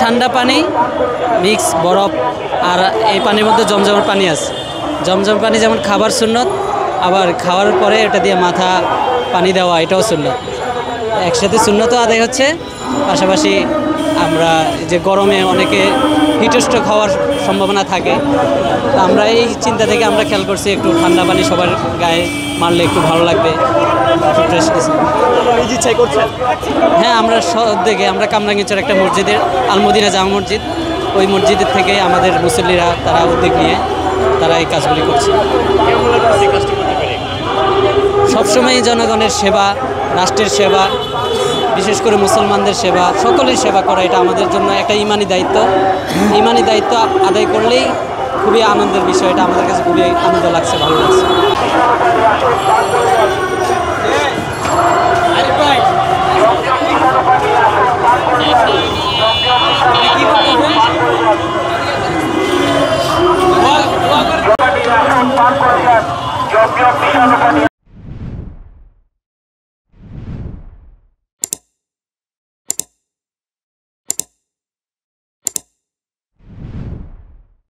ঠান্ডা পানি মিক্স বরফ, আর এই পানির মধ্যে জমজমের পানি আছে। জমজম পানি যেমন খাবার সুন্নত, আবার খাওয়ার পরে এটা দিয়ে মাথা পানি দেওয়া এটাও সুন্নত। একসাথে সুন্নতও আদায় হচ্ছে, পাশাপাশি আমরা যে গরমে অনেকে হিটস্ট্রোক হওয়ার সম্ভাবনা থাকে, তো আমরা এই চিন্তা থেকে আমরা খেয়াল করছি একটু ঠান্ডা পানি সবার গায়ে মারলে একটু ভালো লাগবে, একটু ফ্রেশ কিছু। হ্যাঁ, আমরা দেখে আমরা কামরাঙ্গীরচর একটা মসজিদের আলমদিনা জামা মসজিদ, ওই মসজিদের থেকে আমাদের মুসল্লিরা তারা উদ্যোগ নিয়ে তারা এই কাজগুলি করছে। সবসময় জনগণের সেবা, রাষ্ট্রের সেবা, বিশেষ করে মুসলমানদের সেবা, সকলের সেবা করা এটা আমাদের জন্য একটা ইমানি দায়িত্ব। ইমানি দায়িত্ব আদায় করলেই খুবই আনন্দের বিষয়, এটা আমাদের কাছে খুবই আনন্দ লাগছে, ভালো লাগছে।